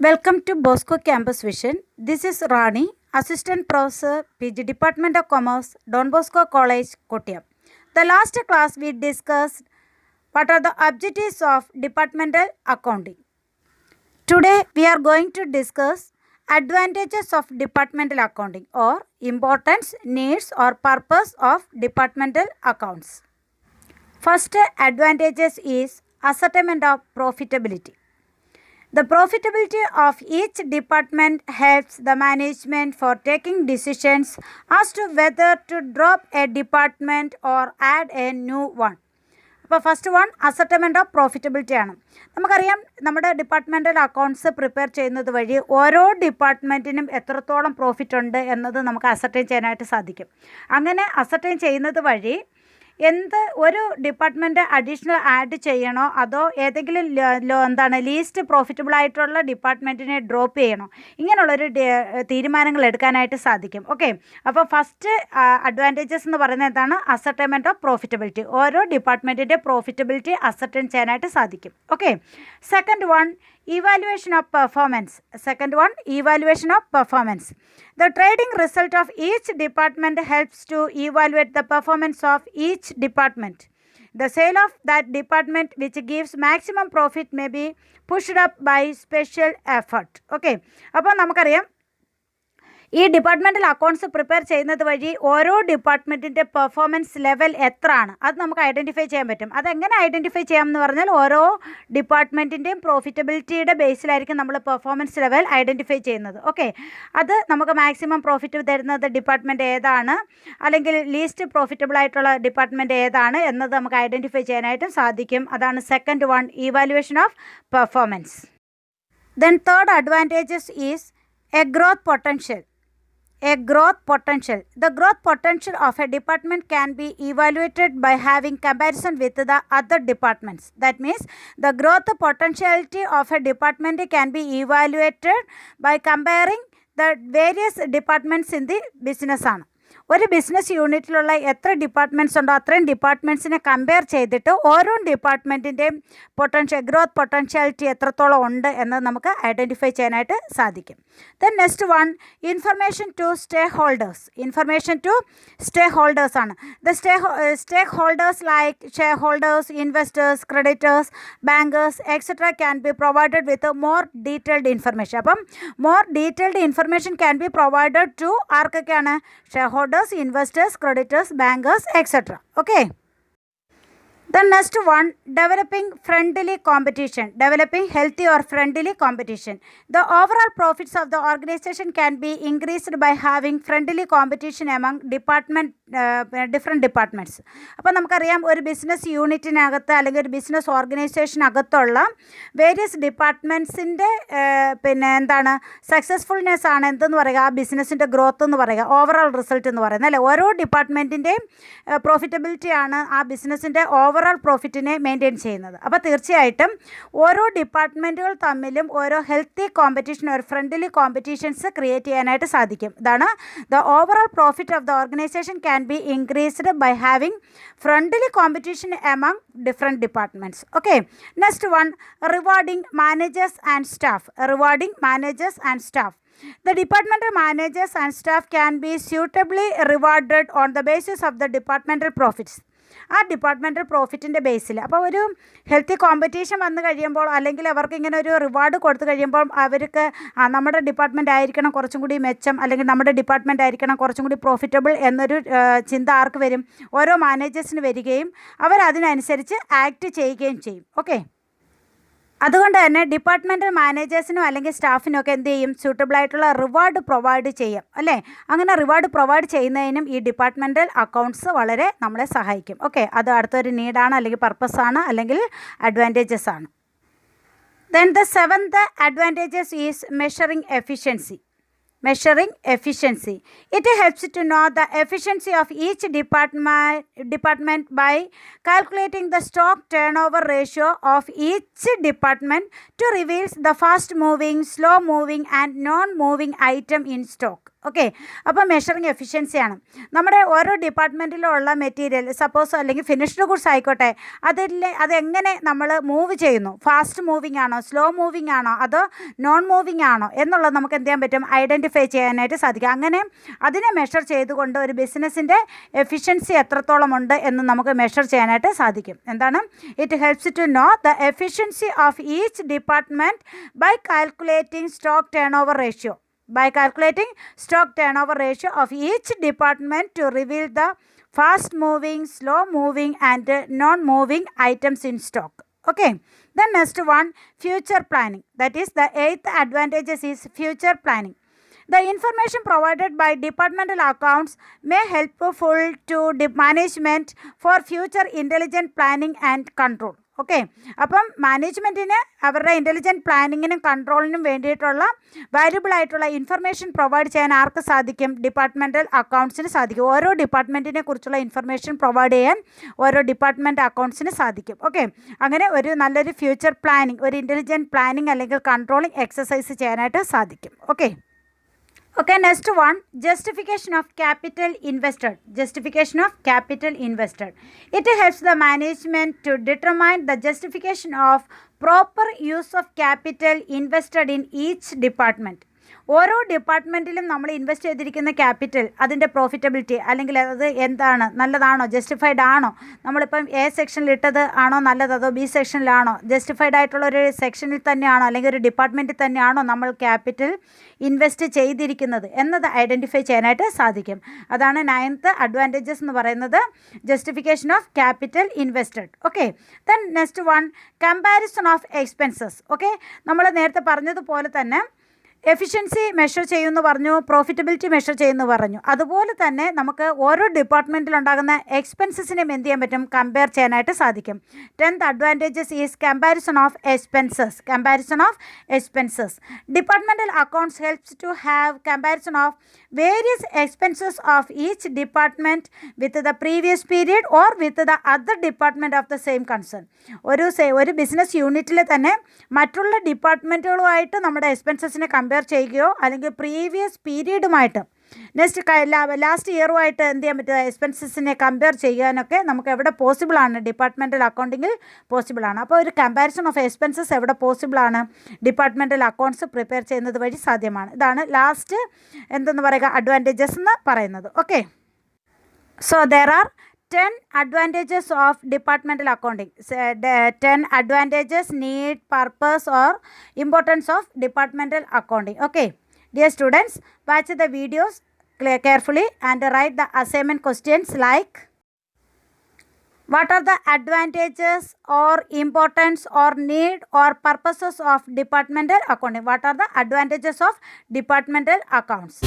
Welcome to Bosco Campus Vision. This is Rani, Assistant Professor, PG Department of Commerce, Don Bosco College, Kottayam. The last class we discussed what are the objectives of departmental accounting. Today we are going to discuss advantages of departmental accounting or importance, needs or purpose of departmental accounts. First advantages is ascertainment of profitability. The profitability of each department helps the management for taking decisions as to whether to drop a department or add a new one. അപ്പോൾ first one ascertainment of profitability ആണ്. നമുക്കറിയാം നമ്മുടെ departmental accounts prepare ചെയ്യുന്നത് വഴി ഓരോ ഡിപ്പാർട്ട്മെൻറ്റിനും എത്രത്തോളം profit ഉണ്ട് എന്നത് നമുക്ക് അസർട്ടൈൻ ചെയ്യാനായിട്ട് സാധിക്കും. അങ്ങനെ അസർട്ടൈൻ ചെയ്യുന്നത് വഴി ഒരു ഡിപ്പാർട്ട്മെൻറ്റ് അഡീഷണൽ ആഡ് ചെയ്യണോ അതോ ഏതെങ്കിലും ലീസ്റ്റ് പ്രോഫിറ്റബിൾ ആയിട്ടുള്ള ഡിപ്പാർട്ട്മെൻറ്റിനെ ഡ്രോപ്പ് ചെയ്യണോ, ഇങ്ങനെയുള്ളൊരു തീരുമാനങ്ങൾ എടുക്കാനായിട്ട് സാധിക്കും. ഓക്കെ, അപ്പോൾ ഫസ്റ്റ് അഡ്വാൻറ്റേജസ് എന്ന് പറയുന്നത് എന്താണ്? Ascertainment of profitability. ഓരോ ഡിപ്പാർട്ട്മെൻറ്റിൻ്റെ പ്രോഫിറ്റബിലിറ്റി അസർട്ടൈൻ ചെയ്യാനായിട്ട് സാധിക്കും. Okay, second one evaluation of performance. The trading result of each department helps to evaluate the performance of each department. The sale of that department which gives maximum profit may be pushed up by special effort. Okay, അപ്പോൾ നമുക്കറിയാം ഈ departmental accounts prepare ചെയ്യുന്നത് വഴി ഓരോ ഡിപ്പാർട്ട്മെൻറ്റിൻ്റെ performance level എത്രയാണ് അത് നമുക്ക് identify ചെയ്യാൻ പറ്റും. അതെങ്ങനെ ഐഡൻറ്റിഫൈ ചെയ്യാമെന്ന് പറഞ്ഞാൽ ഓരോ ഡിപ്പാർട്ട്മെൻറ്റിൻ്റെയും പ്രോഫിറ്റബിലിറ്റിയുടെ ബേസിലായിരിക്കും നമ്മൾ പെർഫോമൻസ് ലെവൽ ഐഡൻറ്റിഫൈ ചെയ്യുന്നത്. ഓക്കെ, അത് നമുക്ക് മാക്സിമം പ്രോഫിറ്റ് തരുന്നത് ഡിപ്പാർട്ട്മെൻറ്റ് ഏതാണ്, അല്ലെങ്കിൽ ലീസ്റ്റ് പ്രോഫിറ്റബിൾ ആയിട്ടുള്ള ഡിപ്പാർട്ട്മെൻറ്റ് ഏതാണ് എന്നത് നമുക്ക് ഐഡൻറ്റിഫൈ ചെയ്യാനായിട്ടും സാധിക്കും. അതാണ് second one, evaluation of performance. Then third advantages is a growth potential. The growth potential of a department can be evaluated by having comparison with the other departments. That means the growth potentiality of a department can be evaluated by comparing the various departments in the business ആണ്. ഒരു business യൂണിറ്റിലുള്ള എത്ര departments ഉണ്ടോ അത്രയും ഡിപ്പാർട്ട്മെൻറ്റ്സിനെ compare ചെയ്തിട്ട് ഓരോ ഡിപ്പാർട്ട്മെൻറ്റിൻ്റെയും growth potentiality എത്രത്തോളം ഉണ്ട് എന്നത് നമുക്ക് ഐഡൻറ്റിഫൈ ചെയ്യാനായിട്ട് സാധിക്കും. Then next one, information to stakeholders ആണ്. The stakeholders like shareholders, investors, creditors, bankers etcetera can be provided with more detailed information. അപ്പം more detailed information can be provided to ആർക്കൊക്കെയാണ്? Share holders, investors, creditors, bankers, etc. Okay. The next one, developing healthy or friendly competition. The overall profits of the organization can be increased by having friendly competition among different departments. അപ്പോൾ നമുക്കറിയാം ഒരു business യൂണിറ്റിനകത്ത് അല്ലെങ്കിൽ ഒരു business ഓർഗനൈസേഷനകത്തുള്ള various ഡിപ്പാർട്ട്മെൻറ്റ്സിൻ്റെ സക്സസ്ഫുൾനെസ് ആണ് എന്തെന്ന് പറയുക, ആ ബിസിനസ്സിൻ്റെ ഗ്രോത്ത് എന്ന് പറയുക, ഓവറോൾ റിസൾട്ട് എന്ന് പറയുന്നത് അല്ലേ. ഓരോ ഡിപ്പാർട്ട്മെൻറ്റിൻ്റെയും പ്രോഫിറ്റബിലിറ്റിയാണ് ആ ബിസിനസ്സിൻ്റെ ഓവറോൾ പ്രോഫിറ്റിനെ മെയിൻറ്റെയിൻ ചെയ്യുന്നത്. അപ്പോൾ തീർച്ചയായിട്ടും ഓരോ ഡിപ്പാർട്ട്മെൻറ്റുകൾ തമ്മിലും ഓരോ ഹെൽത്തി കോമ്പറ്റീഷൻ, ഒരു ഫ്രണ്ട്ലി കോമ്പറ്റീഷൻസ് ക്രിയേറ്റ് ചെയ്യാനായിട്ട് സാധിക്കും. ഇതാണ് the overall profit of the organisation can be increased by having friendly competition among different departments. Okay, next one, rewarding managers and staff. The departmental managers and staff can be suitably rewarded on the basis of the departmental profits. ആ departmental പ്രോഫിറ്റിൻ്റെ ബേസിൽ. അപ്പോൾ ഒരു healthy competition വന്നു കഴിയുമ്പോൾ അല്ലെങ്കിൽ അവർക്ക് ഇങ്ങനെ ഒരു reward കൊടുത്തു കഴിയുമ്പോൾ അവർക്ക് നമ്മുടെ ഡിപ്പാർട്ട്മെൻറ്റ് ആയിരിക്കണം കുറച്ചും കൂടി മെച്ചം, അല്ലെങ്കിൽ നമ്മുടെ ഡിപ്പാർട്ട്മെൻറ്റ് ആയിരിക്കണം കുറച്ചും കൂടി പ്രോഫിറ്റബിൾ എന്നൊരു ചിന്ത ആർക്ക് വരും? ഓരോ മാനേജേഴ്സിന് വരികയും അവരതിനനുസരിച്ച് ആക്ട് ചെയ്യുകയും ചെയ്യും. ഓക്കെ, അതുകൊണ്ട് തന്നെ ഡിപ്പാർട്ട്മെൻറ്റൽ മാനേജേഴ്സിനും അല്ലെങ്കിൽ സ്റ്റാഫിനും ഒക്കെ എന്ത് ചെയ്യും? സ്യൂട്ടബിൾ ആയിട്ടുള്ള റിവാർഡ് പ്രൊവൈഡ് ചെയ്യാം അല്ലേ. അങ്ങനെ റിവാർഡ് പ്രൊവൈഡ് ചെയ്യുന്നതിനും ഈ ഡിപ്പാർട്ട്മെൻറ്റൽ അക്കൗണ്ട്സ് വളരെ നമ്മളെ സഹായിക്കും. ഓക്കെ, അത് അടുത്തൊരു നീഡാണ്, അല്ലെങ്കിൽ പർപ്പസാണ്, അല്ലെങ്കിൽ അഡ്വാൻറ്റേജസ് ആണ്. Then the seventh advantages is measuring efficiency. It helps to know the efficiency of each department by calculating the stock turnover ratio of each department to reveal the fast moving, slow moving and non moving item in stock. Okay. അപ്പോൾ measuring എഫിഷ്യൻസിയാണ്. നമ്മുടെ ഓരോ ഡിപ്പാർട്ട്മെൻറ്റിലുള്ള material suppose അല്ലെങ്കിൽ finished goods ആയിക്കോട്ടെ, അതെങ്ങനെ നമ്മൾ move ചെയ്യുന്നു, fast moving ആണോ, slow moving ആണോ, അതോ നോൺ മൂവിങ് ആണോ എന്നുള്ളത് നമുക്ക് എന്ത് ചെയ്യാൻ പറ്റും, ഐഡൻറ്റിഫൈ ചെയ്യാനായിട്ട് സാധിക്കും. അങ്ങനെ അതിനെ മെഷർ ചെയ്തുകൊണ്ട് ഒരു ബിസിനസ്സിൻ്റെ എഫിഷ്യൻസി എത്രത്തോളം ഉണ്ട് എന്ന് നമുക്ക് മെഷർ ചെയ്യാനായിട്ട് സാധിക്കും. എന്താണ്, it helps to know the efficiency of each department by calculating stock turnover ratio. By calculating stock turnover ratio of each department to reveal the fast moving, slow moving and non moving items in stock. Okay. Then next one, future planning. That is the 8th advantages is future planning. The information provided by departmental accounts may helpful to management for future intelligent planning and control. Okay. അപ്പം മാനേജ്മെൻറ്റിന് അവരുടെ intelligent പ്ലാനിങ്ങിനും കൺട്രോളിനും വേണ്ടിയിട്ടുള്ള valuable ആയിട്ടുള്ള information provide ചെയ്യാൻ ആർക്ക് സാധിക്കും, departmental അക്കൗണ്ട്സിന് സാധിക്കും. ഓരോ ഡിപ്പാർട്ട്മെൻറ്റിനെ കുറിച്ചുള്ള information provide ചെയ്യാൻ ഓരോ ഡിപ്പാർട്ട്മെൻറ്റ് അക്കൗണ്ട്സിന് സാധിക്കും. ഓക്കെ. അങ്ങനെ ഒരു നല്ലൊരു ഫ്യൂച്ചർ പ്ലാനിങ്, ഒരു ഇൻ്റലിജൻറ്റ് പ്ലാനിങ് അല്ലെങ്കിൽ കൺട്രോളിങ് എക്സസൈസ് ചെയ്യാനായിട്ട് സാധിക്കും. Okay. Okay, next one, justification of capital invested. Justification of capital invested. It helps the management to determine the justification of proper use of capital invested in each department. ഓരോ ഡിപ്പാർട്ട്മെൻറ്റിലും നമ്മൾ invest ചെയ്തിരിക്കുന്ന capital, അതിൻ്റെ profitability അല്ലെങ്കിൽ അത് എന്താണ്, നല്ലതാണോ, justified ആണോ, നമ്മളിപ്പം എ സെക്ഷനിൽ ഇട്ടത് ആണോ നല്ലത്, അതോ ബി സെക്ഷനിലാണോ, ജസ്റ്റിഫൈഡ് ആയിട്ടുള്ളൊരു സെക്ഷനിൽ തന്നെയാണോ അല്ലെങ്കിൽ ഒരു ഡിപ്പാർട്ട്മെൻറ്റിൽ തന്നെയാണോ നമ്മൾ ക്യാപിറ്റൽ ഇൻവെസ്റ്റ് ചെയ്തിരിക്കുന്നത് എന്നത് ഐഡൻറ്റിഫൈ ചെയ്യാനായിട്ട് സാധിക്കും. അതാണ് 9th അഡ്വാൻറ്റേജസ് എന്ന് പറയുന്നത്, justification of capital invested. Okay. Then next one, comparison of expenses. Okay. നമ്മൾ നേരത്തെ പറഞ്ഞതുപോലെ തന്നെ എഫിഷ്യൻസി മെഷർ ചെയ്യുമെന്ന് പറഞ്ഞു, പ്രോഫിറ്റബിലിറ്റി മെഷർ ചെയ്യുമെന്ന് പറഞ്ഞു. അതുപോലെ തന്നെ നമുക്ക് ഓരോ ഡിപ്പാർട്ട്മെൻറ്റിലുണ്ടാകുന്ന എക്സ്പെൻസസിനെയും എന്ത് ചെയ്യാൻ പറ്റും, കമ്പയർ ചെയ്യാനായിട്ട് സാധിക്കും. 10th advantages is comparison of expenses. Comparison of expenses. Departmental accounts helps to have comparison of various expenses of each department with the previous period or with the other department of the same concern. ഒരു business യൂണിറ്റിൽ തന്നെ മറ്റുള്ള ഡിപ്പാർട്ട്മെൻറ്റുകളുമായിട്ട് നമ്മുടെ എക്സ്പെൻസസിനെ compare ചെയ്യുകയോ അല്ലെങ്കിൽ previous പീരീഡുമായിട്ട് last ഇയറുമായിട്ട് എന്ത് ചെയ്യാൻ പറ്റുക, എക്സ്പെൻസസിനെ കമ്പയർ ചെയ്യാനൊക്കെ നമുക്ക് എവിടെ പോസിബിളാണ്, ഡിപ്പാർട്ട്മെൻറ്റൽ അക്കൗണ്ടിങ്ങിൽ പോസിബിളാണ്. അപ്പോൾ ഒരു കമ്പാരിസൺ ഓഫ് എക്സ്പെൻസസ് എവിടെ പോസിബിളാണ്, ഡിപ്പാർട്ട്മെൻറ്റൽ അക്കൗണ്ട്സ് പ്രിപ്പയർ ചെയ്യുന്നത് വഴി സാധ്യമാണ്. ഇതാണ് ലാസ്റ്റ് എന്തെന്ന് പറയുക, അഡ്വാൻറ്റേജസ് എന്ന് പറയുന്നത്. Okay. So there R 10 advantages of departmental accounting. 10 advantages, need, purpose or importance of departmental accounting. Okay. Dear students, watch the videos carefully and write the assignment questions like, what are the advantages or importance or need or purposes of departmental accounting? What are the advantages of departmental accounts?